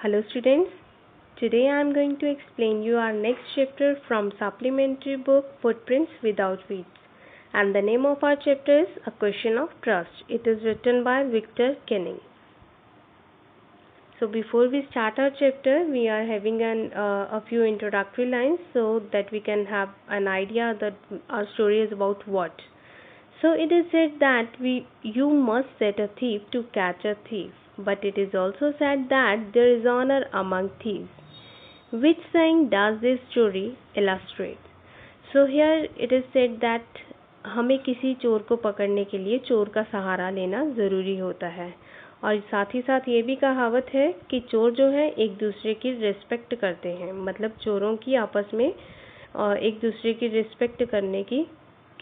Hello students, today I am going to explain you our next chapter from supplementary book Footprints Without Weeds, and the name of our chapter is A Question of Trust. It is written by Victor Kenning. So before we start our chapter, we are having a few introductory lines so that we can have an idea that our story is about what. So it is said that you must set a thief to catch a thief, but it is also said that there is honor among thieves. Which saying does this story illustrate? So here it is said that हमें किसी चोर को पकड़ने के लिए चोर का सहारा लेना ज़रूरी होता है, और साथ ही साथ ये भी कहावत है कि चोर जो है एक दूसरे की रिस्पेक्ट करते हैं, मतलब चोरों की आपस में एक दूसरे की रिस्पेक्ट करने की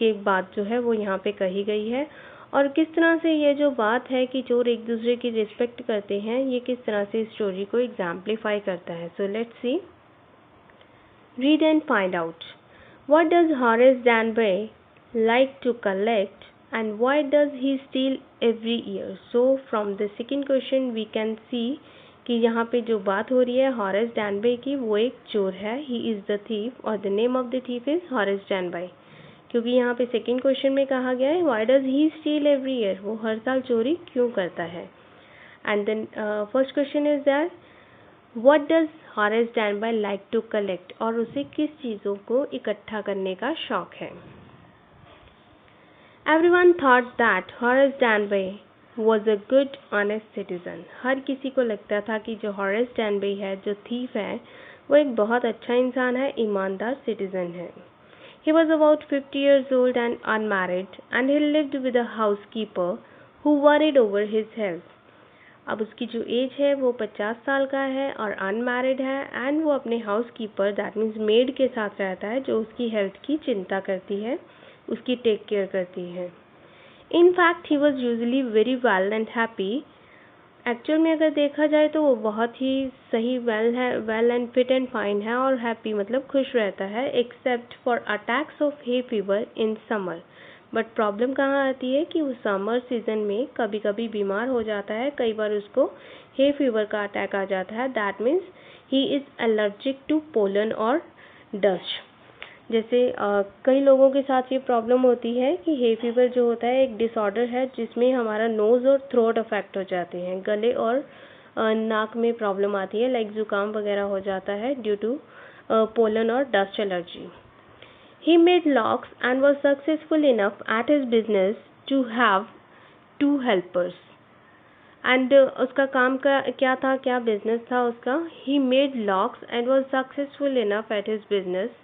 बात जो है वो यहाँ पे कही गई है। और किस तरह से ये जो बात है कि चोर एक दूसरे की रिस्पेक्ट करते हैं, ये किस तरह से इस स्टोरी को एग्जाम्पलीफाई करता है। So let's see, read and find out. What does Horace Danby like to collect and why does he steal every year? So from the second question we can see कि यहाँ पे जो बात हो रही है हॉरेस डैनबरे की, वो एक चोर है, he is the thief और the name of the thief is Horace Danby. क्योंकि यहाँ पे सेकंड क्वेश्चन में कहा गया है why does he steal every year, वो हर साल चोरी क्यों करता है। And then first question is that what does Horace Danby like to collect, और उसे किस चीज़ों को इकट्ठा करने का शौक है। Everyone thought that Horace Danby was a good, honest citizen. हर किसी को लगता था कि जो हॉरेस डैनबी है, जो थीफ है, वो एक बहुत अच्छा इंसान है, ईमानदार सिटीजन है। He was about 50 years old and unmarried, and he lived with a housekeeper who worried over his health. अब उसकी जो एज है वो 50 साल का है और अनमैरिड है, एंड वो अपने हाउसकीपर दैट मीन्स मेड के साथ रहता है, जो उसकी हेल्थ की चिंता करती है, उसकी टेक केयर करती है। In fact he was usually very well and happy. Actual में अगर देखा जाए तो वो बहुत ही सही well and fit and fine है, और हैप्पी मतलब खुश रहता है, except for attacks of hay fever in summer. But problem कहाँ आती है कि वो समर सीजन में कभी कभी बीमार हो जाता है, कई बार उसको हे फीवर का अटैक आ जाता है। That means he is allergic to pollen और डस्ट। जैसे कई लोगों के साथ ये प्रॉब्लम होती है कि हे फीवर जो होता है एक डिसऑर्डर है जिसमें हमारा नोज़ और थ्रोट अफेक्ट हो जाते हैं, गले और नाक में प्रॉब्लम आती है, लाइक जुकाम वगैरह हो जाता है ड्यू टू पोलन और dust allergy. He made locks and was successful enough at his business to have 2 helpers. And उसका काम का क्या था, क्या बिजनेस था उसका? He made locks and was successful enough at his business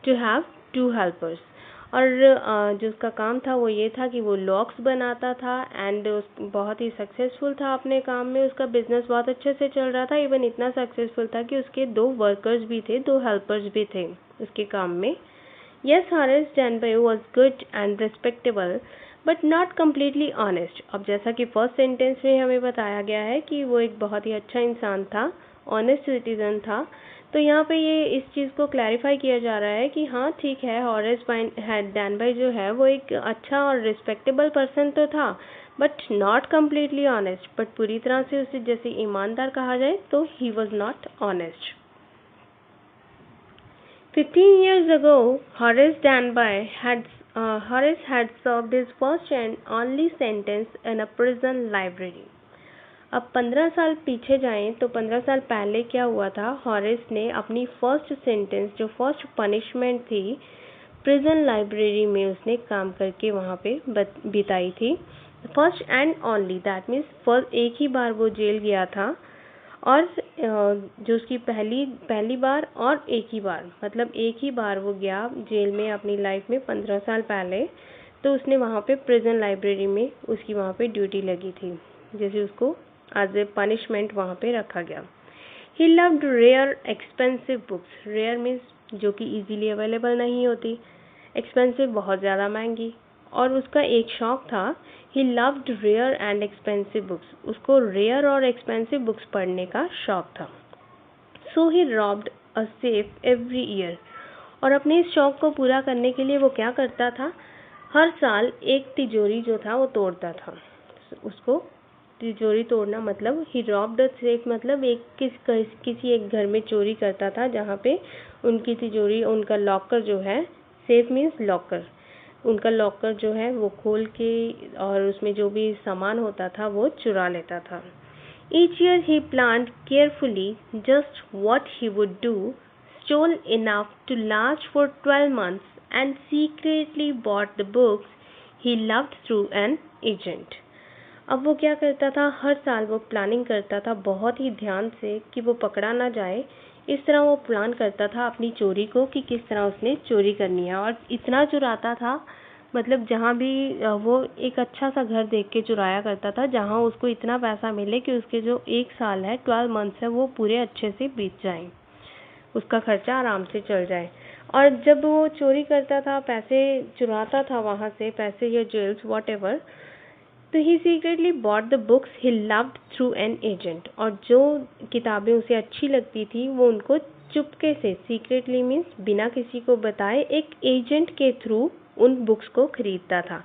to have 2 helpers. और जो उसका काम था वो ये था कि वो लॉक्स बनाता था, एंड बहुत ही सक्सेसफुल था अपने काम में, उसका बिजनेस बहुत अच्छे से चल रहा था, इवन इतना सक्सेसफुल था कि उसके 2 वर्कर्स भी थे, 2 हेल्पर्स भी थे उसके काम में। Yes, Horace Danby was good and respectable, but not completely honest. अब जैसा कि फर्स्ट सेंटेंस में हमें बताया गया है कि वो एक बहुत ही अच्छा इंसान था, ऑनेस्ट सिटीजन था, तो यहाँ पे ये इस चीज़ को क्लैरिफाई किया जा रहा है कि हाँ ठीक है, हॉरेस डैनबी जो है वो एक अच्छा और रिस्पेक्टेबल पर्सन तो था, but not completely honest. But पूरी तरह से उसे जैसे ईमानदार कहा जाए तो he was not honest. 15 years ago, Horace had served his first and only sentence in a prison library. अब 15 साल पीछे जाएं तो 15 साल पहले क्या हुआ था, हॉरेस ने अपनी फर्स्ट सेंटेंस, जो फर्स्ट पनिशमेंट थी, प्रिजन लाइब्रेरी में उसने काम करके वहाँ पे बिताई थी। First and only, that means एक ही बार वो जेल गया था, और जो उसकी पहली बार और एक ही बार, मतलब एक ही बार वो गया जेल में अपनी लाइफ में 15 साल पहले, तो उसने वहाँ पे प्रिजन लाइब्रेरी में उसकी वहाँ पे ड्यूटी लगी थी, जैसे उसको एज ए पनिशमेंट वहाँ पे रखा गया। He loved rare expensive books. Rare means जो कि इजीली अवेलेबल नहीं होती, एक्सपेंसिव बहुत ज़्यादा महंगी, और उसका एक शौक था, he loved rare and expensive books, उसको रेयर और एक्सपेंसिव बुक्स पढ़ने का शौक था। So he robbed a safe every year, और अपने इस शौक को पूरा करने के लिए वो क्या करता था, हर साल एक तिजोरी जो था वो तोड़ता था, उसको तिजोरी तोड़ना मतलब ही रॉब्ड द सेफ, मतलब किसी एक घर में चोरी करता था जहाँ पे उनकी तिजोरी, उनका लॉकर जो है, सेफ मीन्स लॉकर, उनका लॉकर जो है वो खोल के और उसमें जो भी सामान होता था वो चुरा लेता था। Each year he planned carefully just what he would do, stole enough to last for 12 months, and secretly bought the books he loved through an agent. अब वो क्या करता था, हर साल वो प्लानिंग करता था बहुत ही ध्यान से कि वो पकड़ा ना जाए। इस तरह वो प्लान करता था अपनी चोरी को कि किस तरह उसने चोरी करनी है, और इतना चुराता था, मतलब जहाँ भी वो एक अच्छा सा घर देख के चुराया करता था जहाँ उसको इतना पैसा मिले कि उसके जो 1 साल है, 12 मंथ्स है, वो पूरे अच्छे से बीत जाएं, उसका खर्चा आराम से चल जाए। और जब वो चोरी करता था, पैसे चुराता था वहाँ से, पैसे या ज्वेल्स वॉट एवर, तो he secretly bought the books he loved through an agent, और जो किताबें उसे अच्छी लगती थी वो उनको चुपके से, सीक्रेटली मीन्स बिना किसी को बताए, एक एजेंट के थ्रू उन बुक्स को खरीदता था।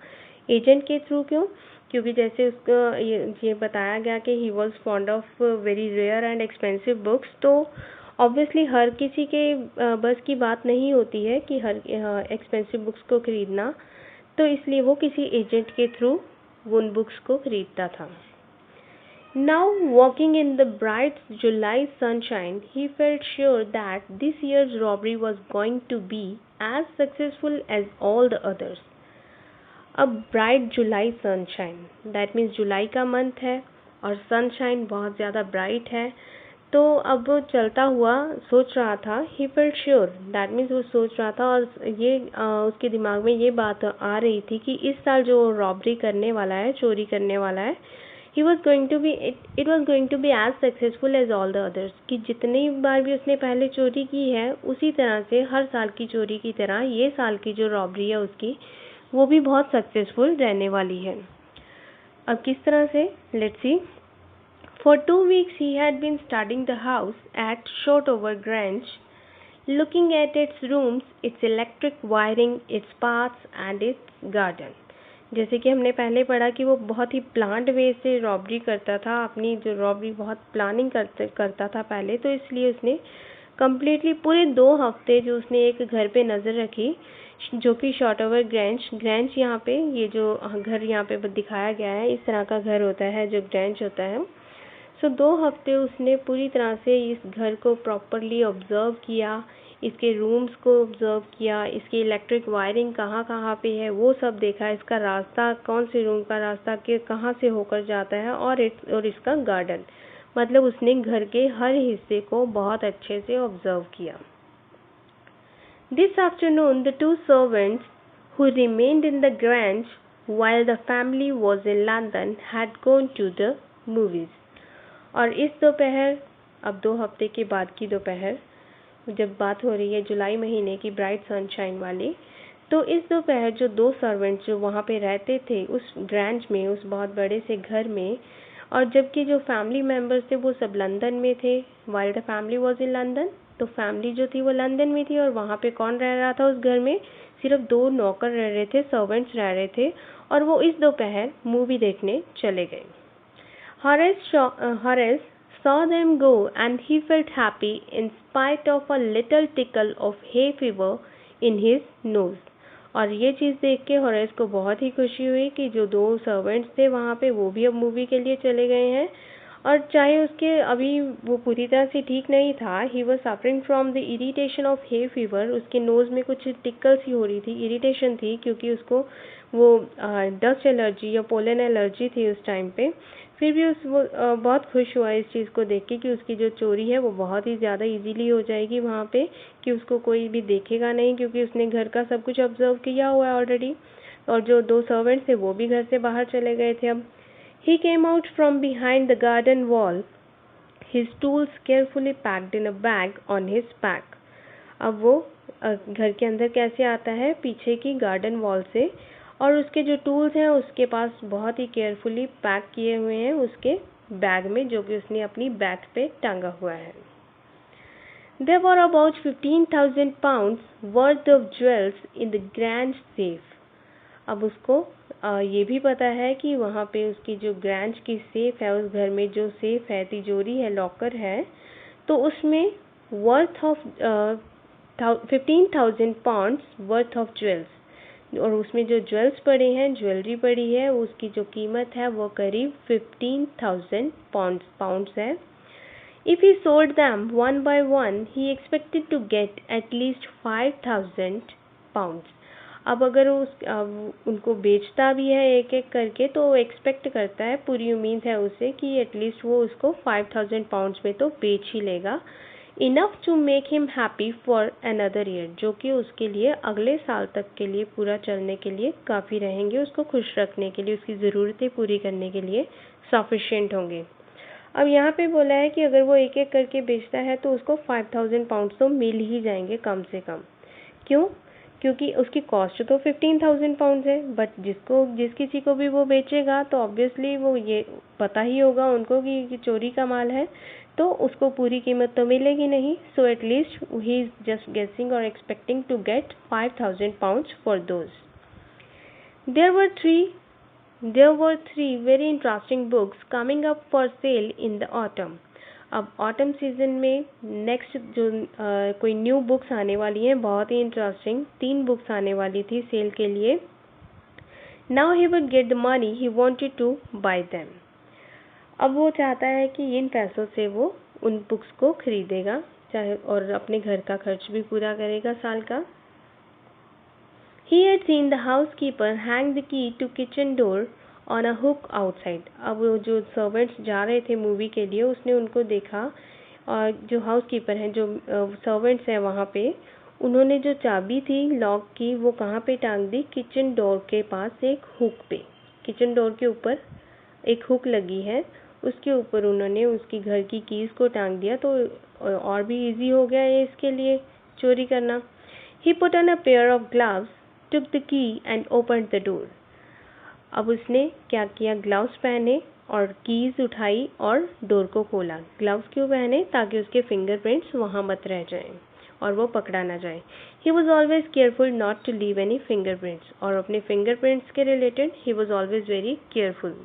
एजेंट के थ्रू क्यों? क्योंकि जैसे उसको ये बताया गया कि he was fond of very rare and expensive books, तो ऑब्वियसली हर किसी के बस की बात नहीं होती है कि हर एक्सपेंसिव बुक्स को खरीदना, तो इसलिए वो किसी एजेंट के थ्रू उन बुक्स को खरीदता था। Now, walking in the bright July sunshine, he felt sure that this year's robbery was going to be as successful as all the others. अब bright July sunshine, that means July का month है और sunshine बहुत ज़्यादा bright है, तो अब वो चलता हुआ सोच रहा था, he felt sure, that means वो सोच रहा था, और ये उसके दिमाग में ये बात आ रही थी कि इस साल जो रॉबरी करने वाला है, चोरी करने वाला है, it was going to be as successful as all the others, कि जितनी बार भी उसने पहले चोरी की है उसी तरह से, हर साल की चोरी की तरह ये साल की जो रॉबरी है उसकी, वो भी बहुत सक्सेसफुल रहने वाली है। अब किस तरह से, let's see. For 2 weeks he had been studying the house at Shotover Grange, looking at its rooms, its electric wiring, its paths and its garden. जैसे कि हमने पहले पढ़ा कि वो बहुत ही प्लान्ड वे से रॉबरी करता था, अपनी जो रॉबरी बहुत प्लानिंग करता था पहले, तो इसलिए उसने कम्प्लीटली पूरे 2 हफ्ते जो उसने एक घर पे नज़र रखी, जो कि शॉटओवर ग्रैंज यहाँ पे, ये जो घर यहाँ पे दिखाया गया है, इस तरह का घर होता है जो ग्रैंज होता है। सो 2 हफ्ते उसने पूरी तरह से इस घर को प्रॉपरली ऑब्ज़र्व किया, इसके रूम्स को ऑब्ज़र्व किया, इसकी इलेक्ट्रिक वायरिंग कहाँ कहाँ पे है वो सब देखा, इसका रास्ता, कौन से रूम का रास्ता के कहाँ से होकर जाता है, और इसका गार्डन, मतलब उसने घर के हर हिस्से को बहुत अच्छे से ऑब्ज़र्व किया। This afternoon the 2 servants who remained in the Grange while the family was in London had gone to the movies. और इस दोपहर, अब 2 हफ्ते के बाद की दोपहर, जब बात हो रही है जुलाई महीने की ब्राइट सनशाइन वाली, तो इस दोपहर जो 2 सर्वेंट्स जो वहाँ पे रहते थे उस ग्रैंज में, उस बहुत बड़े से घर में, और जबकि जो फैमिली मेम्बर्स थे वो सब लंदन में थे, while the family was in London, तो फैमिली जो थी वो लंदन में थी, और वहाँ पे कौन रह रहा था उस घर में? सिर्फ 2 नौकर रह रहे थे, सर्वेंट्स रह रहे थे, और वो इस दोपहर मूवी देखने चले गए। Horace saw them go and he felt happy in spite of a little tickle of hay fever in his nose. और ये चीज़ देख के हॉरेस को बहुत ही खुशी हुई कि जो 2 सर्वेंट्स थे वहाँ पे वो भी अब मूवी के लिए चले गए हैं, और चाहे उसके अभी वो पूरी तरह से ठीक नहीं था, he was suffering from the irritation of hay fever, उसके नोज़ में कुछ टिकल्स ही हो रही थी, इरिटेशन थी, क्योंकि उसको वो डस्ट एलर्जी या पोलन एलर्जी थी उस टाइम पे। फिर भी वो बहुत खुश हुआ इस चीज़ को देख के कि उसकी जो चोरी है वो बहुत ही ज़्यादा इजीली हो जाएगी वहाँ पे, कि उसको कोई भी देखेगा नहीं, क्योंकि उसने घर का सब कुछ ऑब्जर्व किया हुआ है ऑलरेडी, और जो 2 सर्वेंट्स थे वो भी घर से बाहर चले गए थे अब। He came out from behind the garden wall, his tools carefully packed in a bag on his back. अब वो घर के अंदर कैसे आता है? पीछे की गार्डन वॉल से, और उसके जो टूल्स हैं उसके पास बहुत ही केयरफुली पैक किए हुए हैं उसके बैग में, जो कि उसने अपनी बैक पे टांगा हुआ है। There were about 15,000 pounds worth of jewels in the grand safe. अब उसको ये भी पता है कि वहाँ पे उसकी जो ग्रैंज की सेफ है, उस घर में जो सेफ है, तिजोरी है, लॉकर है, तो उसमें worth of 15,000 pounds worth of jewels, और उसमें जो ज्वेल्स पड़े हैं, ज्वेलरी पड़ी है, उसकी जो कीमत है वो करीब 15,000 पाउंड्स है. If he sold them one by one, he expected to get at least 5,000 pounds. अब अगर उनको बेचता भी है एक एक करके, तो वो एक्सपेक्ट करता है, पूरी उम्मीद है उसे कि एटलीस्ट वो उसको 5,000 पाउंड्स में तो बेच ही लेगा. Enough to make him happy for another year, जो कि उसके लिए अगले साल तक के लिए पूरा चलने के लिए काफ़ी रहेंगे, उसको खुश रखने के लिए, उसकी ज़रूरतें पूरी करने के लिए सफिशिएंट होंगे. अब यहाँ पे बोला है कि अगर वो एक एक करके बेचता है तो उसको 5,000 पाउंड्स तो मिल ही जाएंगे कम से कम. क्यों? क्योंकि उसकी कॉस्ट तो 15,000 पाउंड्स है, बट जिस किसी को भी वो बेचेगा तो ऑब्वियसली वो ये पता ही होगा उनको कि चोरी का माल है, तो उसको पूरी कीमत तो मिलेगी नहीं. So at least he is just guessing और expecting to get 5,000 pounds for those. There were three very interesting books coming up for sale in the autumn. अब ऑटम सीजन में नेक्स्ट जो कोई न्यू बुक्स आने वाली हैं, बहुत ही इंटरेस्टिंग 3 बुक्स आने वाली थी सेल के लिए. Now he would get the money he wanted to buy them. अब वो चाहता है कि इन पैसों से वो उन बुक्स को खरीदेगा, चाहे और अपने घर का खर्च भी पूरा करेगा साल का. He had seen the housekeeper hang the key to kitchen door on a hook outside. अब वो जो सर्वेंट्स जा रहे थे मूवी के लिए, उसने उनको देखा, और जो हाउसकीपर हैं, जो सर्वेंट्स हैं वहाँ पे, उन्होंने जो चाबी थी लॉक की वो कहाँ पे टांग दी? किचन डोर के पास एक हुक पे. किचन डोर के ऊपर एक हुक लगी है, उसके ऊपर उन्होंने उसकी घर की कीज़ को टांग दिया, तो और भी इजी हो गया ये इसके लिए चोरी करना. He put on a pair of gloves, took the key and opened the door. अब उसने क्या किया? ग्लव्स पहने और कीज़ उठाई और डोर को खोला. ग्लव्स क्यों पहने? ताकि उसके फिंगरप्रिंट्स वहाँ मत रह जाएं और वो पकड़ा ना जाए. He was always careful not to leave any fingerprints. और अपने फिंगरप्रिंट्स के related he was always very careful.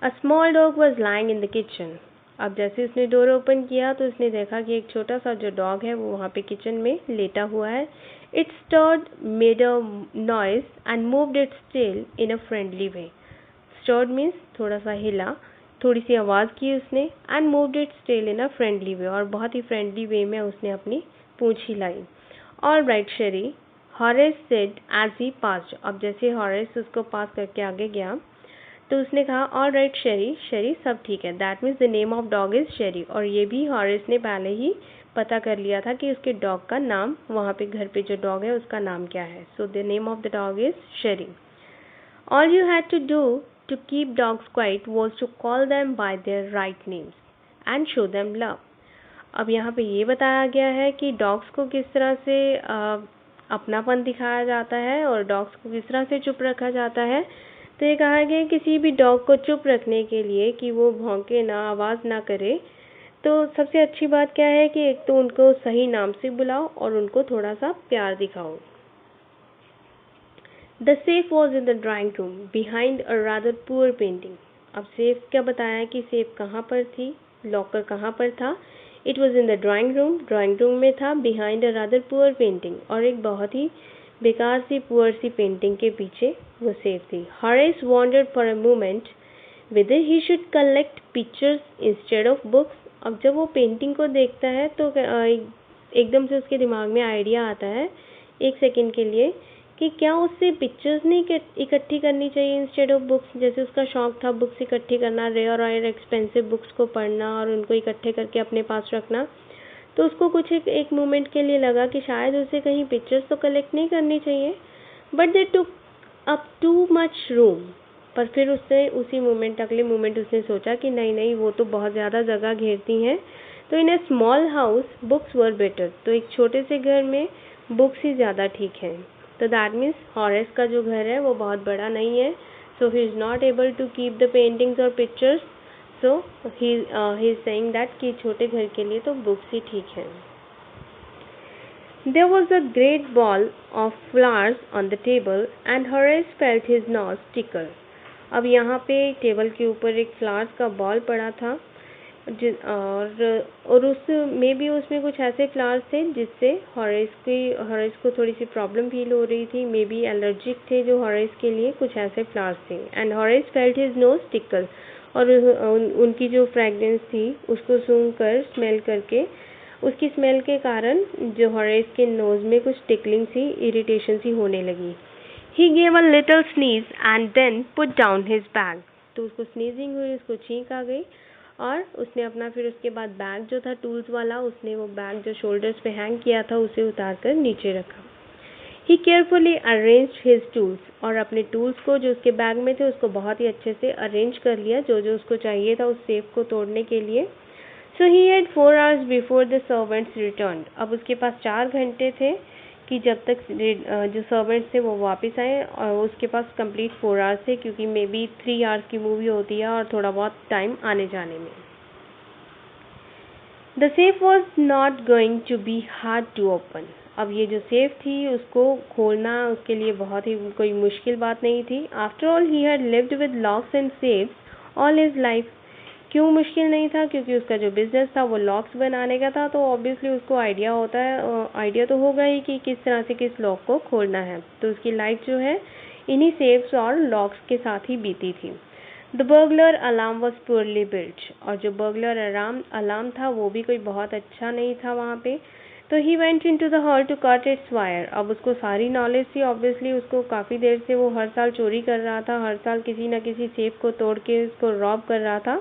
A small dog was lying in the kitchen. अब जैसे उसने डोर ओपन किया तो उसने देखा कि एक छोटा सा जो डॉग है वो वहाँ पे किचन में लेटा हुआ है. It stirred, made a noise and moved its tail in a friendly way. Stirred means थोड़ा सा हिला, थोड़ी सी आवाज़ की उसने, and moved its tail in a friendly way, और बहुत ही फ्रेंडली वे में उसने अपनी पूंछ हिलाई. All right, Sherry, Horace said as he passed. अब जैसे Horace उसको पास करके आगे गया तो उसने कहा ऑल राइट शेरी, शेरी सब ठीक है. That means the name of dog is शेरी. और ये भी हॉरेस ने पहले ही पता कर लिया था कि उसके डॉग का नाम, वहाँ पे घर पे जो डॉग है उसका नाम क्या है. So the name of the dog is Sherry. All you had to do to keep dogs quiet was to call them by their right names and show them love. अब यहाँ पे ये बताया गया है कि डॉग्स को किस तरह से अपनापन दिखाया जाता है और डॉग्स को किस तरह से चुप रखा जाता है. तो ये कहा गया किसी भी डॉग को चुप रखने के लिए कि वो भौंके ना, आवाज़ ना करे, तो सबसे अच्छी बात क्या है कि एक तो उनको सही नाम से बुलाओ और उनको थोड़ा सा प्यार दिखाओ. The safe was in the drawing room behind a rather poor painting. अब सेफ क्या बताया कि सेफ कहाँ पर थी, लॉकर कहाँ पर था. It was in the drawing room में था, behind a rather poor painting, और एक बहुत ही बेकार सी पुअर सी पेंटिंग के पीछे वो सेफ थी. Horace wondered for a moment whether he should collect pictures instead of books. अब जब वो पेंटिंग को देखता है तो एकदम से उसके दिमाग में आइडिया आता है एक सेकंड के लिए कि क्या उससे पिक्चर्स नहीं इकट्ठी करनी चाहिए इंस्टेड ऑफ बुक्स. जैसे उसका शौक था बुक्स इकट्ठी करना, रेयर और एक्सपेंसिव बुक्स को पढ़ना और उनको इकट्ठे करके अपने पास रखना. तो उसको कुछ एक मोमेंट के लिए लगा कि शायद उसे कहीं पिक्चर्स तो कलेक्ट नहीं करनी चाहिए. But they took up too much room. पर फिर उसने उसी मोमेंट, अगले मोमेंट उसने सोचा कि नहीं, वो तो बहुत ज़्यादा जगह घेरती हैं. तो in a small house books were better. तो एक छोटे से घर में बुक्स ही ज़्यादा ठीक है. तो दैट मीन्स हॉरेस का जो घर है वो बहुत बड़ा नहीं है. So he is not able to keep the paintings और pictures. So he is saying that कि छोटे घर के लिए तो बुक्स ही ठीक है. There was a great ball of flowers on the table and Horace felt his nose tickle. अब यहाँ पे टेबल के ऊपर एक फ्लावर्स का बॉल पड़ा था और उस में भी उसमें कुछ ऐसे फ्लावर्स थे जिससे हॉरेस को थोड़ी सी प्रॉब्लम फील हो रही थी, मे बी एलर्जिक थे जो हॉरेस के लिए कुछ ऐसे फ्लावर्स थे and Horace felt his nose tackle और उनकी जो फ्रेगरेंस थी उसको सूंघकर स्मेल करके उसकी स्मेल के कारण जो हॉरेस के नोज में कुछ टिकलिंग सी इरिटेशन सी होने लगी। He gave a little sneeze and then put down his bag. तो उसको स्नीजिंग हुई, उसको छींक आ गई और उसने अपना फिर उसके बाद बैग जो था टूल्स वाला, उसने वो बैग जो शोल्डर्स पे हैंग किया था उसे उतार कर नीचे रखा। He carefully arranged his tools और अपने टूल्स को जो उसके बैग में थे उसको बहुत ही अच्छे से अरेंज कर लिया जो जो उसको चाहिए था उस सेफ को तोड़ने के लिए। So he had 4 hours before the servants returned. अब उसके पास 4 घंटे थे कि जब तक जो सर्वेंट्स थे वो वापस आए और उसके पास कंप्लीट 4 आवर्स थे क्योंकि मे बी 3 आवर्स की मूवी होती है और थोड़ा बहुत टाइम आने जाने में। The safe was not going to be hard to open. अब ये जो सेफ थी उसको खोलना उसके लिए बहुत ही कोई मुश्किल बात नहीं थी। After all he had lived with locks and safes all his life. क्यों मुश्किल नहीं था? क्योंकि उसका जो बिजनेस था वो लॉक्स बनाने का था, तो ऑब्वियसली उसको आइडिया होता है, आइडिया तो होगा ही कि किस तरह से किस लॉक को खोलना है। तो उसकी लाइफ जो है इन्हीं सेफ्स और लॉक्स के साथ ही बीती थी। The burglar alarm was poorly built और जो बर्गलर अलार्म था वो भी कोई बहुत अच्छा नहीं था वहाँ पे। तो he went in to the hall to cut its wire. अब उसको सारी नॉलेज थी, ऑब्वियसली उसको काफ़ी देर से वो हर साल चोरी कर रहा था, हर साल किसी न किसी सेफ को तोड़ के उसको रॉब कर रहा था।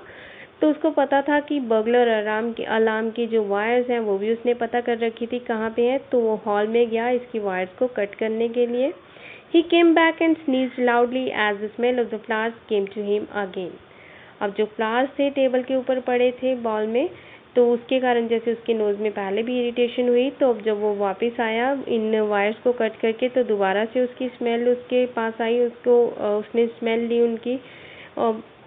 तो उसको पता था कि बर्गलर अलार्म की जो वायर्स हैं वो भी उसने पता कर रखी थी कहाँ पे है। तो वो हॉल में गया इसकी वायर्स को कट करने के लिए। He came back and sneezed loudly as the smell of the flowers came to him again. अब जो फ्लावर्स थे टेबल के ऊपर पड़े थे बॉल में, तो उसके कारण जैसे उसके नोज़ में पहले भी इरिटेशन हुई, तो अब जब वो वापस आया इन वायर्स को कट करके तो दोबारा से उसकी स्मेल उसके पास आई, उसने स्मेल ली उनकी,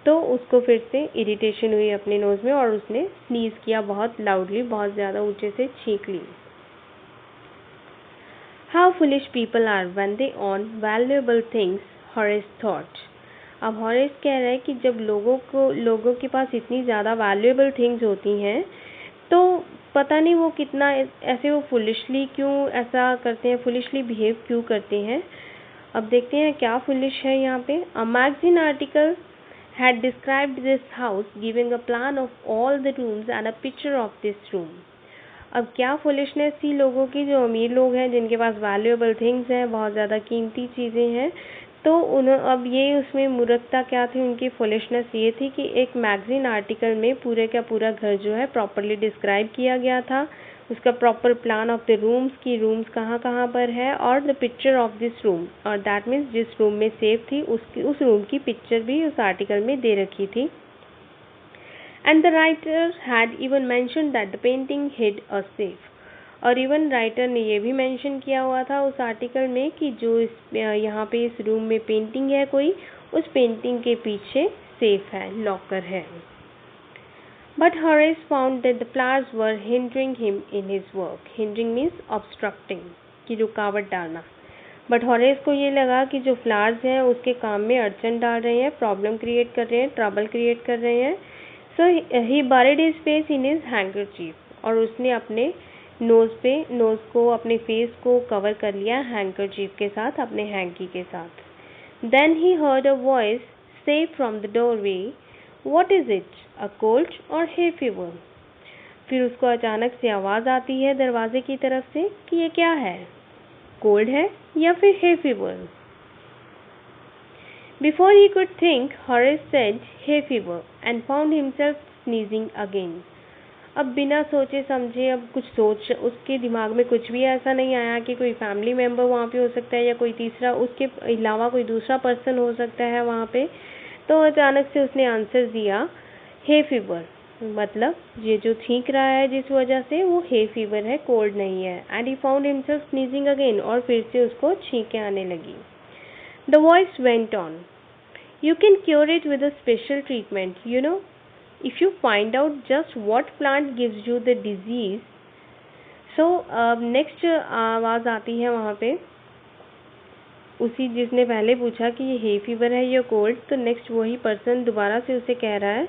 तो उसको फिर से इरिटेशन हुई अपने नोज़ में और उसने स्नीज़ किया बहुत लाउडली, बहुत ज़्यादा ऊंचे से छींक ली। How foolish people are when they own valuable things, Horace thought. अब हॉरेस कह रहे हैं कि जब लोगों के पास इतनी ज़्यादा वैल्यूएबल थिंग्स होती हैं तो पता नहीं वो कितना ऐसे वो फुलिशली क्यों ऐसा करते हैं, फुलिशली बिहेव क्यों करते हैं। अब देखते हैं क्या फुलिश है यहाँ पे। A magazine article had described this house giving a plan of all the rooms and a picture of this room. अब क्या फुलिशनेस थी लोगों की, जो अमीर लोग हैं जिनके पास वैल्यूएबल थिंग्स हैं, बहुत ज़्यादा कीमती चीज़ें हैं, तो अब ये उसमें मूर्खता क्या थी उनकी, फुलिशनेस ये थी कि एक मैगजीन आर्टिकल में पूरे का पूरा घर जो है प्रॉपरली डिस्क्राइब किया गया था, उसका proper plan of the rooms की रूम्स कहाँ कहाँ पर है और the picture of this room, और दैट मीन्स जिस रूम में सेफ थी उस रूम की पिक्चर भी उस आर्टिकल में दे रखी थी। And the writer had even mention that the painting hid a safe, और इवन राइटर ने ये भी मेंशन किया हुआ था उस आर्टिकल में कि जो यहाँ पे इस रूम में पेंटिंग है कोई, उस पेंटिंग के पीछे सेफ है, लॉकर है। But Horace found that the flowers were hindering him in his work. Hindering means obstructing, कि रुकावट डालना। बट हॉरेस को ये लगा कि जो फ्लावर्स हैं उसके काम में अड़चन डाल रहे हैं, प्रॉब्लम क्रिएट कर रहे हैं, ट्रबल क्रिएट कर रहे हैं। So he buried his face in his handkerchief, और उसने अपने नोज़ को, अपने फेस को कवर कर लिया हैंकरचीफ के साथ, अपने हैंकी के साथ। Then he heard a voice say from the doorway, what is it, a cold or hay fever. फिर उसको अचानक से आवाज़ आती है दरवाजे की तरफ से कि ये क्या है, कोल्ड है या फिर hay fever. Before he could think Horace said hay fever and found himself sneezing again. अब बिना सोचे समझे, अब कुछ उसके दिमाग में कुछ भी ऐसा नहीं आया कि कोई फैमिली मेम्बर वहाँ पे हो सकता है या कोई तीसरा उसके अलावा कोई दूसरा पर्सन हो सकता है वहाँ पे। तो अचानक से उसने आंसर दिया हे फीवर, मतलब ये जो छींक रहा है जिस वजह से वो हे फीवर है, कोल्ड नहीं है। And he found himself sneezing again, और फिर से उसको छींकें आने लगी। The voice went on, you can cure it with a special treatment, you know, if you find out just what plant gives you the disease, so next आवाज़ आती है वहाँ पे उसी जिसने पहले पूछा कि ये हे फीवर है या कोल्ड, तो नेक्स्ट वही पर्सन दोबारा से उसे कह रहा है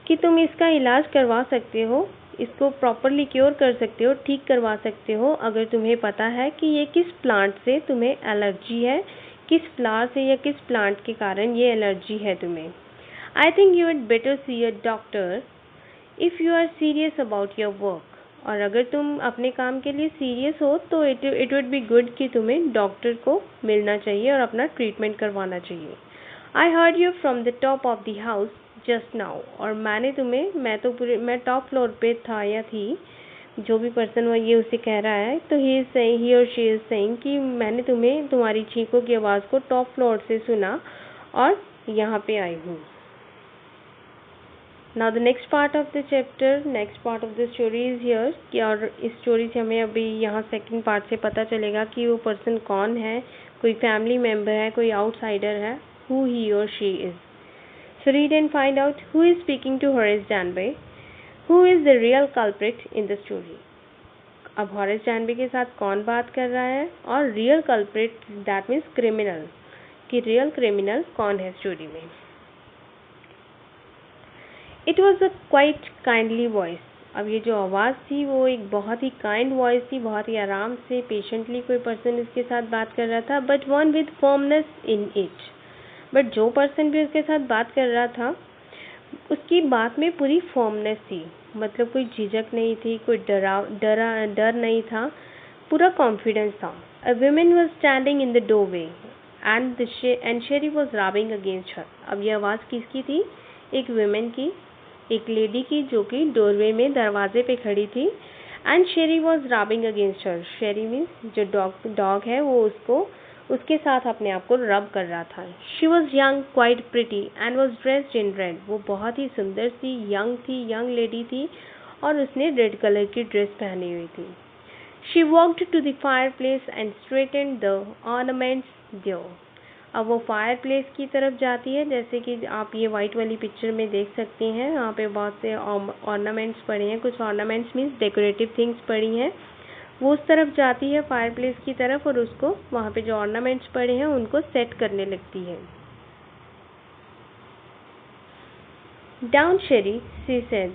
कि तुम इसका इलाज करवा सकते हो, इसको प्रॉपरली क्योर कर सकते हो, ठीक करवा सकते हो अगर तुम्हें पता है कि ये किस प्लांट से तुम्हें एलर्जी है, किस फ्लावर से या किस प्लांट के कारण ये एलर्जी है तुम्हें। I think you would better see a doctor if you are serious about your work. और अगर तुम अपने काम के लिए सीरियस हो तो इट वुड बी गुड कि तुम्हें डॉक्टर को मिलना चाहिए और अपना ट्रीटमेंट करवाना चाहिए। I heard you from the top of the house just now. और मैं टॉप फ्लोर पे था या थी, जो भी पर्सन वो ये उसे कह रहा है, तो ही और शी इज सेइंग कि मैंने तुम्हारी चीखों की आवाज़ को टॉप फ्लोर से सुना और यहाँ पे आई हूँ। Now the next part of the chapter, next part of the story is here कि और इस स्टोरी से हमें अभी यहाँ सेकंड पार्ट से पता चलेगा कि वो पर्सन कौन है, कोई फैमिली मेम्बर है, कोई आउटसाइडर है, who he or she is. So read and find out who is speaking to Horace Danby, who is the real culprit in the story. अब हॉरेस डैनबी के साथ कौन बात कर रहा है और real culprit that means criminal, कि रियल क्रिमिनल कौन है स्टोरी में। It was a quite kindly voice. अब ये जो आवाज़ थी वो एक बहुत ही काइंड वॉइस थी, बहुत ही आराम से पेशेंटली कोई पर्सन इसके साथ बात कर रहा था, but one with firmness in it. But जो पर्सन भी उसके साथ बात कर रहा था उसकी बात में पूरी फर्मनेस थी, मतलब कोई झिझक नहीं थी, कोई डर नहीं था, पूरा कॉन्फिडेंस था। A woman was standing in the doorway and Sheri was rubbing against her. अब ये आवाज़ किसकी थी? एक वुमेन की, एक लेडी की, जो कि डोरवे में दरवाजे पे खड़ी थी। And Sheri was rubbing against her. Sheri means जो डॉग है वो उसके साथ अपने आप को रब कर रहा था। She was young, quite pretty and was dressed in red. वो बहुत ही सुंदर सी यंग लेडी थी और उसने रेड कलर की ड्रेस पहनी हुई थी। She walked to the fireplace and straightened the ornaments there. अब वो फायर प्लेस की तरफ जाती है, जैसे कि आप ये वाइट वाली पिक्चर में देख सकती हैं, यहाँ पे बहुत से ऑर्नामेंट्स पड़े हैं, कुछ ऑर्नामेंट्स मीन्स डेकोरेटिव थिंग्स पड़ी हैं। वो उस तरफ जाती है फायर प्लेस की तरफ और उसको वहाँ पे जो ऑर्नामेंट्स पड़े हैं उनको सेट करने लगती है। Down Sherry, she said,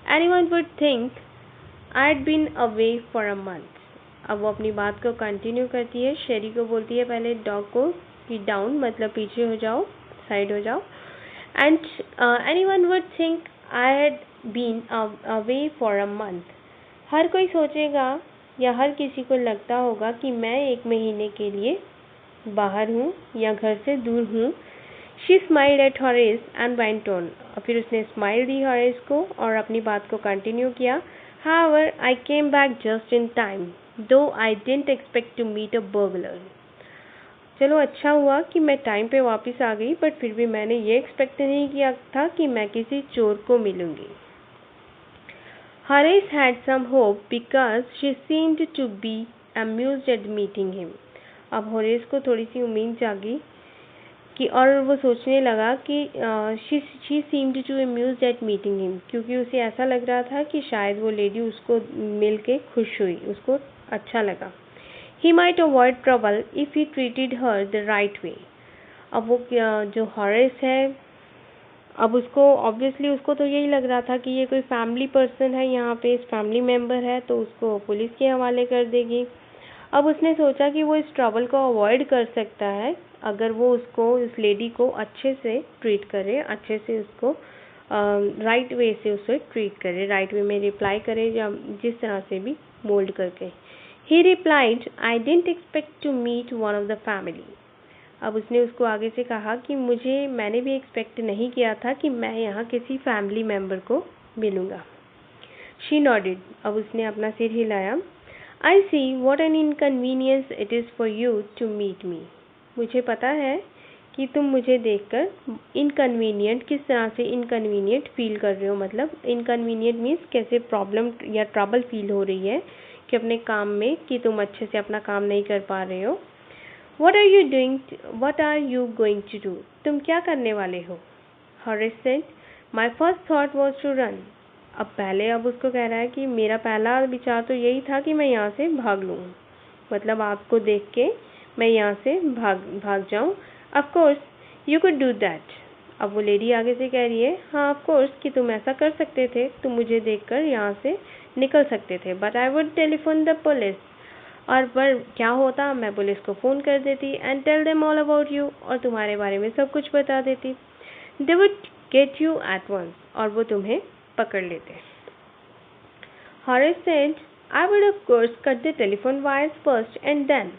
anyone would think I had been away for a month. अब वो अपनी बात को कंटिन्यू करती है, शेरी को बोलती है पहले डॉग को कि डाउन मतलब पीछे हो जाओ, साइड हो जाओ। And anyone would think I had been away for a month. हर कोई सोचेगा या हर किसी को लगता होगा कि मैं 1 महीने के लिए बाहर हूँ या घर से दूर हूँ। She smiled at Horace and went on. और फिर उसने स्माइल दी हॉरेस को और अपनी बात को कंटिन्यू किया। However I came back just in time, though I didn't expect to meet a burglar. चलो अच्छा हुआ कि मैं टाइम पे वापस आ गई, बट फिर भी मैंने ये एक्सपेक्ट नहीं किया था कि मैं किसी चोर को मिलूंगी। Horace had some hope because she seemed to be amused at meeting him. अब होरेस को थोड़ी सी उम्मीद जागी कि और वो सोचने लगा कि she seemed to amused at meeting him, क्योंकि उसे ऐसा लग रहा था कि शायद वो लेडी उसको मिल के खुश हुई, उसको अच्छा लगा। He might avoid trouble if he treated her the right way. अब वो जो हॉरेस है, अब उसको ऑब्वियसली उसको तो यही लग रहा था कि ये कोई फैमिली पर्सन है, यहाँ पे इस फैमिली मेम्बर है, तो उसको पुलिस के हवाले कर देगी। अब उसने सोचा कि वो इस ट्रबल को अवॉइड कर सकता है अगर वो उसको, इस लेडी को अच्छे से ट्रीट करे, अच्छे से उसको राइट वे से उसे ट्रीट करे, राइट वे में रिप्लाई करे या जिस तरह से भी मोल्ड करके। He replied, I didn't expect to meet one of the family. अब उसने उसको आगे से कहा कि मैंने भी एक्सपेक्ट नहीं किया था कि मैं यहाँ किसी फैमिली मेम्बर को मिलूँगा। She nodded. अब उसने अपना सिर हिलाया। I see what an inconvenience it is for you to meet me. मुझे पता है कि तुम मुझे देखकर इनकन्वीनियंट, किस तरह से इनकन्वीनियंट फील कर रहे हो, मतलब इनकन्वीनियंट मीन्स कैसे प्रॉब्लम या ट्रबल फील हो रही है कि अपने काम में, कि तुम अच्छे से अपना काम नहीं कर पा रहे हो। What are you doing? What are you going to do? तुम क्या करने वाले हो? Horace said, My first thought was to run. अब उसको कह रहा है कि मेरा पहला विचार तो यही था कि मैं यहाँ से भाग लूँ, मतलब आपको देख के मैं यहाँ से भाग जाऊँ। Of course you could do that. अब वो लेडी आगे से कह रही है, हाँ ऑफ कोर्स कि तुम ऐसा कर सकते थे, तुम मुझे देखकर यहाँ से निकल सकते थे, but I would telephone the police. और पर क्या होता, मैं पुलिस को फ़ोन कर देती and tell them all about you, और तुम्हारे बारे में सब कुछ बता देती। They would get you at once, और वो तुम्हें पकड़ लेते। Horace said, I would of course cut the telephone wires first and then.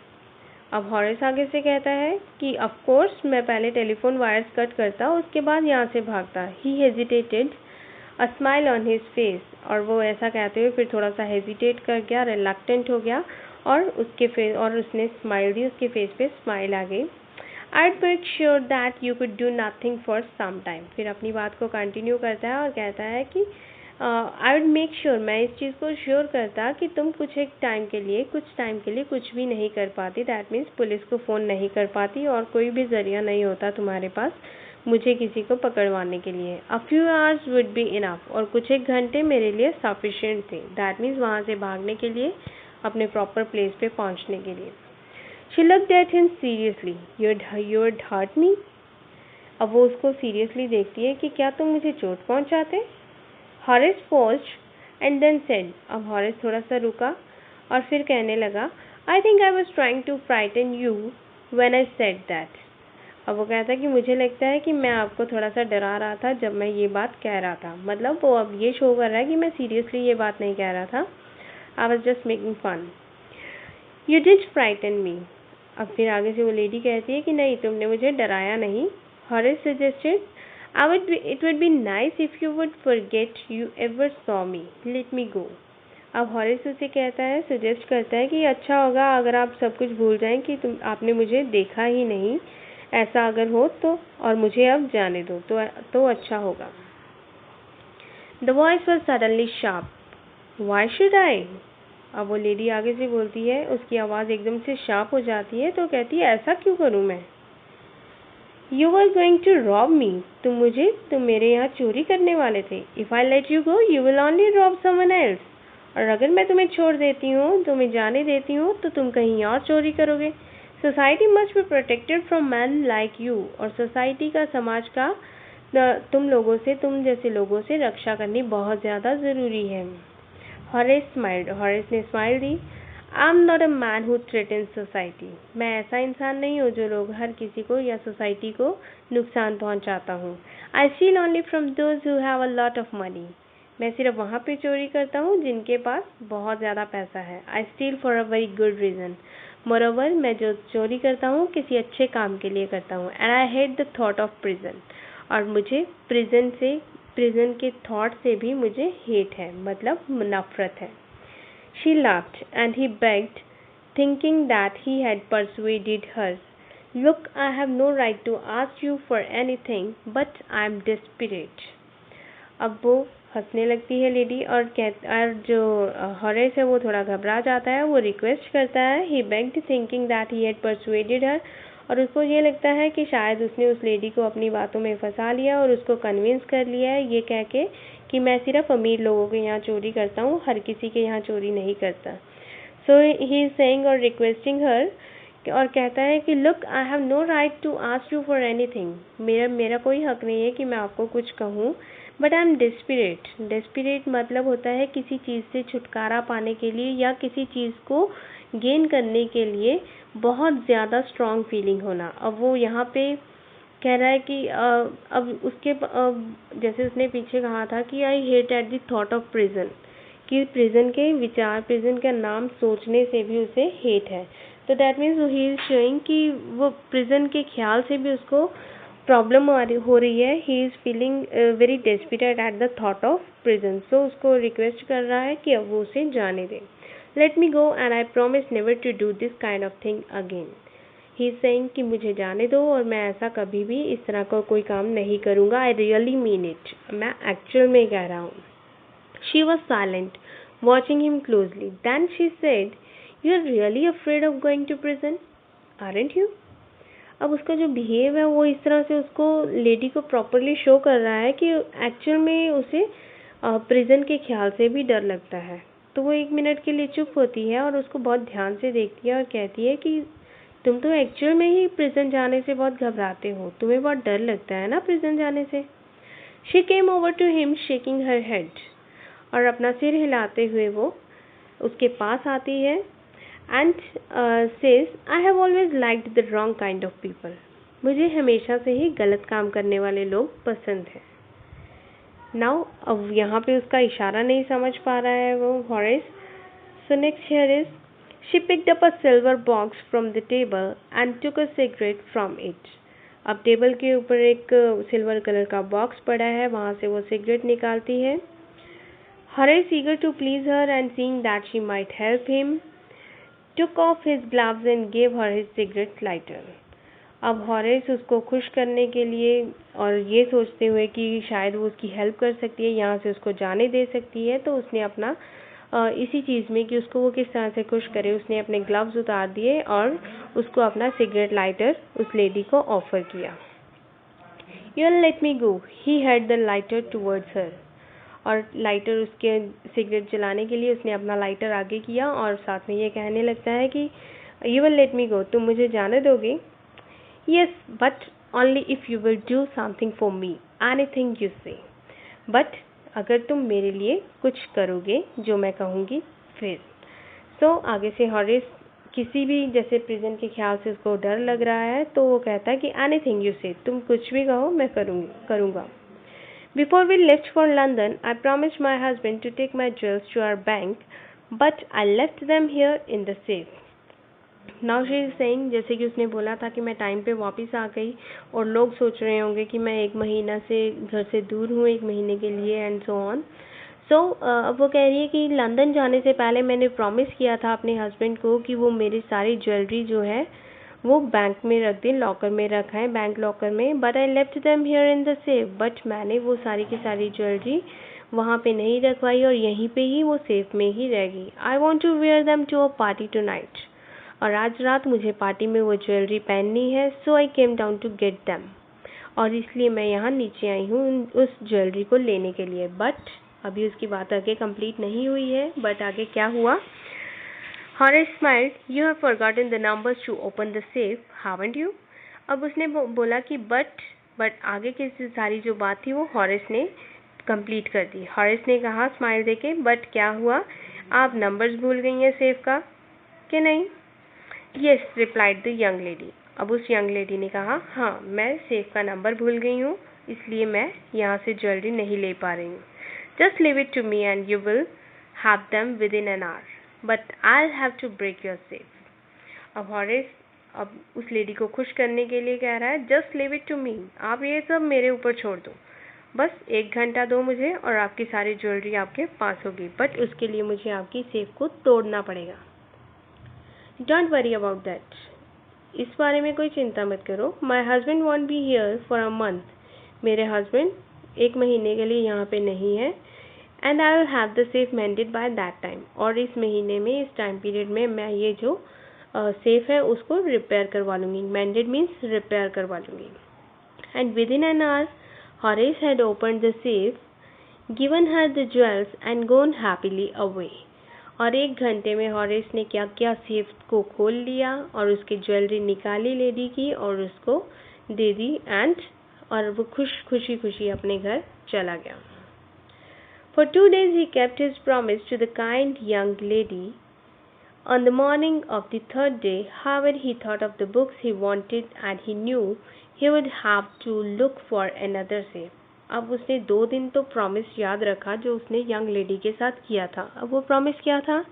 अब हॉरेस आगे से कहता है कि ऑफ कोर्स मैं पहले टेलीफोन वायर्स कट करता, उसके बाद यहाँ से भागता। He hesitated, a smile on his face, और वो ऐसा कहते हुए फिर थोड़ा सा हेजिटेट कर गया, रिलक्टेंट हो गया, और उसने स्माइल दी, उसके फेस पे स्माइल आ गई। I'd make sure that you could do nothing for some time। फिर अपनी बात को कंटिन्यू करता है और कहता है कि I would make sure, मैं इस चीज़ को श्योर करता कि तुम कुछ टाइम के लिए कुछ भी नहीं कर पाती। दैट मीन्स पुलिस को फ़ोन नहीं कर पाती और कोई भी ज़रिया नहीं होता तुम्हारे पास मुझे किसी को पकड़वाने के लिए। A few hours would be enough, और कुछ एक घंटे मेरे लिए सफिशिएंट थे। दैट मीन्स वहाँ से भागने के लिए, अपने प्रॉपर प्लेस पे पहुँचने के लिए। She looked at him seriously. You'd hurt me? अब वो उसको सीरियसली देखती है कि क्या तुम मुझे चोट पहुंचाते? Horace paused and then said, अब हॉरेस थोड़ा सा रुका और फिर कहने लगा, I think I was trying to frighten you when I said that। अब वो कहता है कि मुझे लगता है कि मैं आपको थोड़ा सा डरा रहा था जब मैं ये बात कह रहा था। मतलब वो अब ये शो कर रहा है कि मैं सीरियसली ये बात नहीं कह रहा था। I was just making fun। You did frighten me। अब फिर आगे से वो लेडी कहती है कि नहीं, तुमने मुझे डराया नहीं। Horace suggested, it would be nice if you would forget you ever saw me। Let me go। अब हॉरेस उसे कहता है, सजेस्ट करता है कि अच्छा होगा अगर आप सब कुछ भूल जाएं कि आपने मुझे देखा ही नहीं, ऐसा अगर हो तो, और मुझे अब जाने दो तो अच्छा होगा। The voice was suddenly sharp। Why should I? अब वो लेडी आगे से बोलती है, उसकी आवाज़ एकदम से शार्प हो जाती है, तो कहती है ऐसा क्यों करूँ मैं? You were going to rob me। तुम मेरे यहाँ चोरी करने वाले थे। If I let you go, you will only rob someone else। और अगर मैं तुम्हें छोड़ देती हूँ, तुम्हें जाने देती हूँ, तो तुम कहीं और चोरी करोगे। Society must be protected from men like you। और सोसाइटी का, समाज का तुम जैसे लोगों से रक्षा करनी बहुत ज़्यादा ज़रूरी है। Horace smiled। हॉरेस ने smile the. I'm not a man who threatens society। मैं ऐसा इंसान नहीं हूँ जो लोग हर किसी को या सोसाइटी को नुकसान पहुँचाता हूँ। I steal only from those who have a lot of money। मैं सिर्फ वहाँ पे चोरी करता हूँ जिनके पास बहुत ज़्यादा पैसा है। I steal for a very good reason। Moreover, मैं जो चोरी करता हूँ किसी अच्छे काम के लिए करता हूँ। And I hate the thought of prison। और मुझे प्रिजन के थॉट से भी मुझे हेट है, मतलब नफरत है। She laughed and he begged, thinking that he had persuaded her। Look, I have no right to ask you for anything, but I am desperate। अब वो हंसने लगती है लेडी, और जो हॉरेस है वो थोड़ा घबरा जाता है, वो रिक्वेस्ट करता है। He begged, thinking that he had persuaded her। और उसको ये लगता है कि शायद उसने उस लेडी को अपनी बातों में फंसा लिया और उसको कन्विंस कर लिया है, ये कह के कि मैं सिर्फ अमीर लोगों के यहाँ चोरी करता हूँ, हर किसी के यहाँ चोरी नहीं करता। सो ही इज सेइंग और रिक्वेस्टिंग हर, और कहता है कि look, I have no right to ask you for anything. मेरा कोई हक नहीं है कि मैं आपको कुछ कहूँ, but I am desperate. Desperate मतलब होता है किसी चीज़ से छुटकारा पाने के लिए या किसी चीज़ को गेन करने के लिए बहुत ज़्यादा स्ट्रॉन्ग फीलिंग होना। अब वो यहाँ पे कह रहा है कि अब उसके जैसे उसने पीछे कहा था कि I hate eight the thought of prison, कि प्रिजन के विचार, प्रिजन का नाम सोचने से भी उसे हेट है। तो that means he is showing कि वो प्रिजन के ख्याल से भी उसको प्रॉब्लम हो रही है। He is feeling very desperate at the thought of prison. सो उसको रिक्वेस्ट कर रहा है कि अब वो उसे जाने दे। Let me go and I promise never to do this kind of thing again. He is saying कि मुझे जाने दो और मैं ऐसा कभी भी इस तरह का कोई काम नहीं करूँगा। I really mean it. मैं एक्चुअल में कह रहा हूँ। She was silent, watching him closely. Then she said, you are really afraid of going to prison, aren't you? अब उसका जो बिहेव है वो इस तरह से उसको लेडी को प्रॉपरली शो कर रहा है कि एक्चुअल में उसे प्रिजन के ख्याल से भी डर लगता है। तो वो 1 मिनट के लिए चुप होती है और उसको बहुत ध्यान से देखती है और कहती है कि तुम तो एक्चुअल में ही प्रिजन जाने से बहुत घबराते हो, तुम्हें बहुत डर लगता है ना प्रिजन जाने से। She came over to him shaking her head, और अपना सिर हिलाते हुए वो उसके पास आती है and says I have always liked the wrong kind of people, मुझे हमेशा से ही गलत काम करने वाले लोग पसंद हैं। नाउ अब यहाँ पे उसका इशारा नहीं समझ पा रहा है वो Horace. So next here is she picked up a silver box from the table and took a cigarette from it. अब टेबल के ऊपर एक सिल्वर कलर का बॉक्स पड़ा है, वहाँ से वो सिगरेट निकालती है। Horace, eager to please her and seeing that she might help him, took off his gloves and gave her his cigarette lighter. अब हॉरेस उसको खुश करने के लिए और ये सोचते हुए कि शायद वो उसकी हेल्प कर सकती है, यहाँ से उसको जाने दे सकती है, तो उसने अपना इसी चीज़ में कि उसको वो किस तरह से खुश करे, उसने अपने ग्लव्स उतार दिए और उसको अपना सिगरेट लाइटर उस लेडी को ऑफर किया। You'll let me go. He held the lighter towards her. और लाइटर उसके सिगरेट जलाने के लिए उसने अपना लाइटर आगे किया और साथ में ये कहने लगता है कि यू विल लेट मी गो, तुम मुझे जाने दोगे। Yes but only if you will do something for me, anything you से, बट अगर तुम मेरे लिए कुछ करोगे जो मैं कहूँगी फिर। सो आगे से हॉरेस किसी भी, जैसे प्रिजन के ख्याल से उसको डर लग रहा है, तो वो कहता है कि एनीथिंग यू से, तुम कुछ भी कहो मैं करूँगा। Before we left for London, I promised my husband to take my jewels to our bank, but I left them here in the safe. Now she is saying, जैसे कि उसने बोला था कि मैं टाइम पे वापस आ गई और लोग सोच रहे होंगे कि मैं 1 महीना से घर से दूर हूँ 1 महीने के लिए एंड सो ऑन। सो अब वो कह रही है कि लंदन जाने से पहले मैंने प्रॉमिस किया था अपने हस्बैंड को कि वो मेरी सारी ज्वेलरी जो है वो बैंक में रख दें, लॉकर में रखा है, बैंक लॉकर में। But I left them here in the safe, but मैंने वो सारी की सारी ज्वेलरी वहाँ पे नहीं रखवाई और यहीं पे ही वो सेफ में ही रह गई। I want to wear them to a party tonight, और आज रात मुझे पार्टी में वो ज्वेलरी पहननी है। So I came down to get them, और इसलिए मैं यहाँ नीचे आई हूँ उस ज्वेलरी को लेने के लिए। बट अभी उसकी बात आगे कंप्लीट नहीं हुई है, बट आगे क्या हुआ। Horace smiled. You have forgotten the numbers to open the safe, haven't you? अब उसने बोला कि बट आगे की सारी जो बात थी वो हॉरेस ने कंप्लीट कर दी। हॉरेस ने कहा स्माइल देके, बट क्या हुआ, आप नंबर्स भूल गई हैं सेफ का कि नहीं? Yes replied the young lady. अब उस यंग लेडी ने कहा हाँ, मैं सेफ का नंबर भूल गई हूँ, इसलिए मैं यहाँ से ज्वेलरी नहीं ले पा रही हूँ। Just leave it to me and you will have them within an hour, but I have to break your safe. अब हॉरेस अब उस लेडी को खुश करने के लिए कह रहा है just leave it to me, आप ये सब मेरे ऊपर छोड़ दो, बस 1 घंटा दो मुझे और आपकी सारी ज्वेलरी आपके पास होगी, बट उसके लिए मुझे आपकी सेफ को तोड़ना पड़ेगा। डोंट वरी अबाउट दैट, इस बारे में कोई चिंता मत करो। My husband want be here for a month, मेरे हस्बैंड 1 महीने के लिए यहाँ पे नहीं है। And I will have the safe मेंडेड by that time, और इस महीने में, इस टाइम पीरियड में मैं ये जो सेफ है उसको रिपेयर करवा लूँगी। मेंडेड मीन्स रिपेयर करवा लूँगी। And within an hour Horace had opened the safe, given her the jewels and gone happily away. और 1 घंटे में हॉरेस ने क्या क्या सेफ को खोल लिया और उसकी ज्वेलरी निकाली लेडी की और उसको दे दी, एंड और वो खुशी अपने घर चला गया। For 2 days he kept his promise to the kind young lady. On the morning of the 3rd day, however, he thought of the books he wanted and he knew he would have to look for another safe. अब उसने 2 दिन तो promise याद रखा जो उसने young lady के साथ किया था। अब वो प्रॉमिस क्या था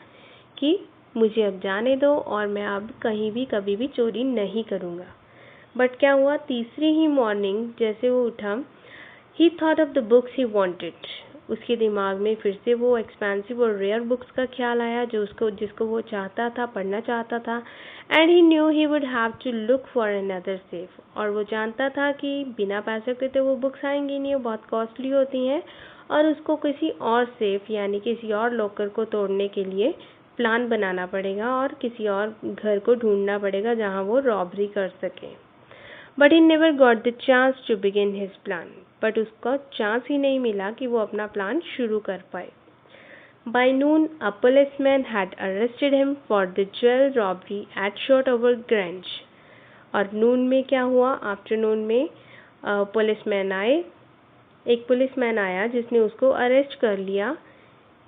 कि मुझे अब जाने दो और मैं अब कहीं भी कभी भी चोरी नहीं करूँगा। बट क्या हुआ, तीसरी ही मॉर्निंग जैसे वो उठा, he thought of the books he wanted. उसके दिमाग में फिर से वो एक्सपेंसिव और रेयर बुक्स का ख्याल आया जिसको वो चाहता था, पढ़ना चाहता था। And he knew he would have to look for another safe, और वो जानता था कि बिना पैसे के तो वो बुक्स आएंगी नहीं, वो बहुत कॉस्टली होती हैं, और उसको किसी और सेफ यानी किसी और लॉकर को तोड़ने के लिए प्लान बनाना पड़ेगा और किसी और घर को ढूंढना पड़ेगा जहाँ वो रॉबरी कर सके। But he never got the chance to begin his plan, but उसको चांस ही नहीं मिला कि वो अपना प्लान शुरू कर पाए। By noon, a policeman had arrested him for the jewel robbery at Shotover Grange. और नून में क्या हुआ, आफ्टरनून में एक पुलिसमैन आया जिसने उसको अरेस्ट कर लिया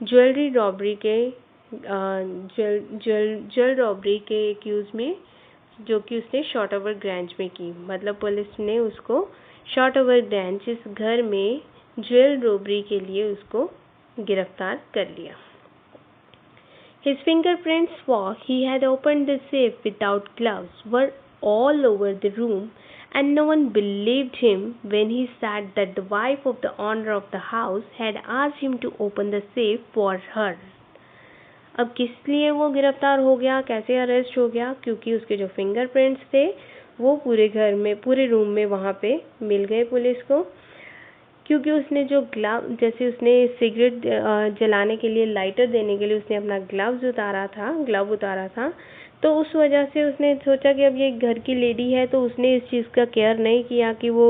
ज्वेलरी रॉबरी के ज्वेल रॉबरी के एक्यूज में, जो कि उसने शॉटओवर ग्रैंज में की। मतलब पुलिस ने उसको शॉटओवर ग्रैंज इस घर में ज्वेल रॉबरी के लिए उसको गिरफ्तार कर लिया। His fingerprints for he had opened the safe without gloves were all over the room, and no one believed him when he said that the wife of the owner of the house had asked him to open the safe for her. अब किस लिए वो गिरफ्तार हो गया, कैसे arrest हो गया? क्योंकि उसके जो फिंगरप्रिंट्स थे वो पूरे घर में, पूरे रूम में वहाँ पे मिल गए पुलिस को, क्योंकि उसने जो जैसे उसने सिगरेट जलाने के लिए, लाइटर देने के लिए उसने अपना ग्लव उतारा था, तो उस वजह से उसने सोचा कि अब ये घर की लेडी है, तो उसने इस चीज़ का केयर नहीं किया कि वो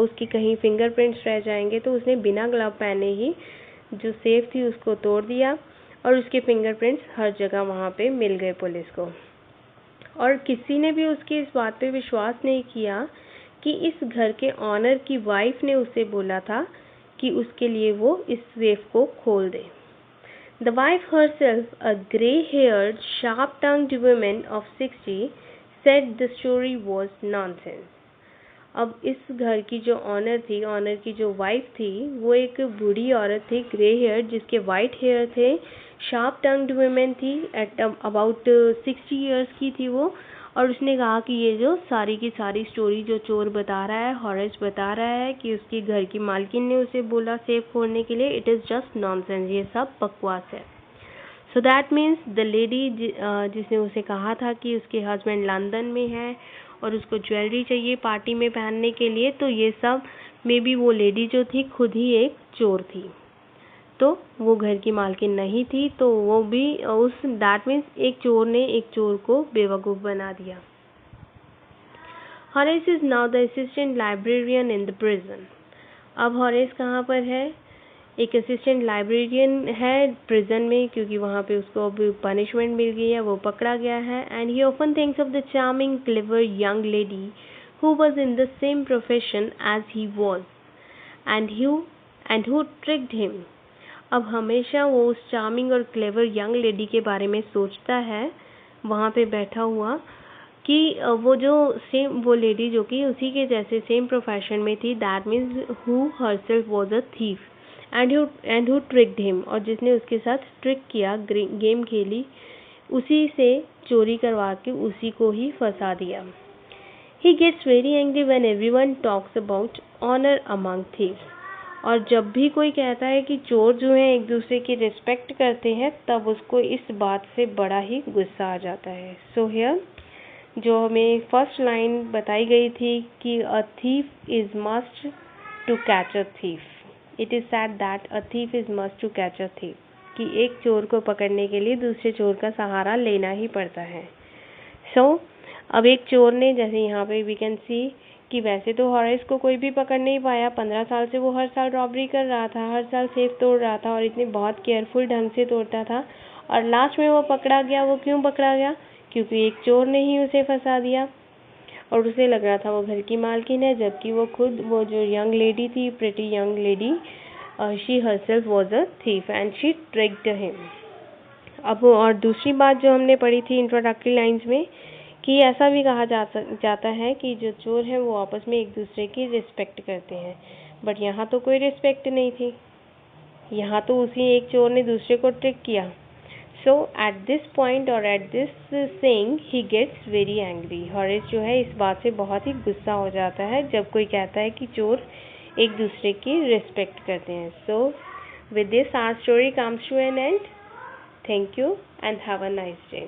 उसकी कहीं फिंगरप्रिंट्स रह जाएंगे, तो उसने बिना ग्लव पहने ही जो सेफ थी उसको तोड़ दिया और उसके फिंगरप्रिंट्स हर जगह वहाँ पे मिल गए पुलिस को। और किसी ने भी उसकी इस बात पे विश्वास नहीं किया कि इस घर के ऑनर की वाइफ ने उसे बोला था कि उसके लिए वो इस सेफ को खोल दे। The wife herself, a grey-haired, sharp-tongued woman of 60, said the story was nonsense. अब इस घर की जो ऑनर की जो वाइफ थी, वो एक बूढ़ी औरत थी, ग्रे हेयर, जिसके वाइट हेयर थे, शार्प टंग्ड वुमेन थी, एट अबाउट 60 इयर्स की थी वो। और उसने कहा कि ये जो सारी की सारी स्टोरी जो चोर बता रहा है, हॉरेस बता रहा है कि उसकी घर की मालकिन ने उसे बोला सेफ खोलने के लिए, इट इज़ जस्ट नॉनसेंस, ये सब बकवास है। So that means the lady जिसने उसे कहा था कि उसके हस्बैंड लंदन में है और उसको ज्वेलरी चाहिए पार्टी में पहनने के लिए, तो ये सब मे बी वो लेडी जो थी खुद ही एक चोर थी, तो वो घर की मालकिन नहीं थी, तो वो भी दैट मीन्स एक चोर ने एक चोर को बेवकूफ़ बना दिया। Horace is now the assistant librarian in the prison. अब हॉरेस कहाँ पर है? एक असिस्टेंट लाइब्रेरियन है प्रिजन में, क्योंकि वहाँ पे उसको अभी पनिशमेंट मिल गई है, वो पकड़ा गया है। And he often thinks of the charming clever young lady who was in the same profession as he was and who tricked him. अब हमेशा वो उस चार्मिंग और क्लेवर यंग लेडी के बारे में सोचता है वहाँ पे बैठा हुआ, कि वो लेडी जो कि उसी के जैसे सेम प्रोफेशन में थी, that means who herself was a thief and who tricked him, और जिसने उसके साथ ट्रिक किया, गेम खेली, उसी से चोरी करवा के उसी को ही फंसा दिया। He gets very angry when everyone talks about honour among thieves. और जब भी कोई कहता है कि चोर जो हैं एक दूसरे की रिस्पेक्ट करते हैं, तब उसको इस बात से बड़ा ही गुस्सा आ जाता है। सो हियर जो हमें फर्स्ट लाइन बताई गई थी कि a thief is must to catch a thief, it is said that a thief is must to catch a thief, कि एक चोर को पकड़ने के लिए दूसरे चोर का सहारा लेना ही पड़ता है। सो अब एक चोर ने, जैसे यहाँ पे वी कैन सी कि वैसे तो हॉरेस को कोई भी पकड़ नहीं पाया, 15 साल से वो हर साल रॉबरी कर रहा था, हर साल सेफ तोड़ रहा था और इतने बहुत केयरफुल ढंग से तोड़ता था, और लास्ट में वो पकड़ा गया। वो क्यों पकड़ा गया? क्योंकि एक चोर ने ही उसे फंसा दिया और उसे लग रहा था वो घर की मालकिन है, जबकि वो खुद, वो जो यंग लेडी थी, pretty young lady, she herself was a thief and she tricked him. अब और दूसरी बात जो हमने पढ़ी थी इंट्रोडक्टरी लाइंस में, कि ऐसा भी कहा जाता है कि जो चोर हैं वो आपस में एक दूसरे की रिस्पेक्ट करते हैं, बट यहाँ तो कोई रिस्पेक्ट नहीं थी, यहाँ तो उसी एक चोर ने दूसरे को ट्रिक किया। सो एट दिस पॉइंट और at this saying he gets very angry. Horace जो है इस बात से बहुत ही गुस्सा हो जाता है जब कोई कहता है कि चोर एक दूसरे की रिस्पेक्ट करते हैं। So with this our story comes to an end. Thank you and have a nice day.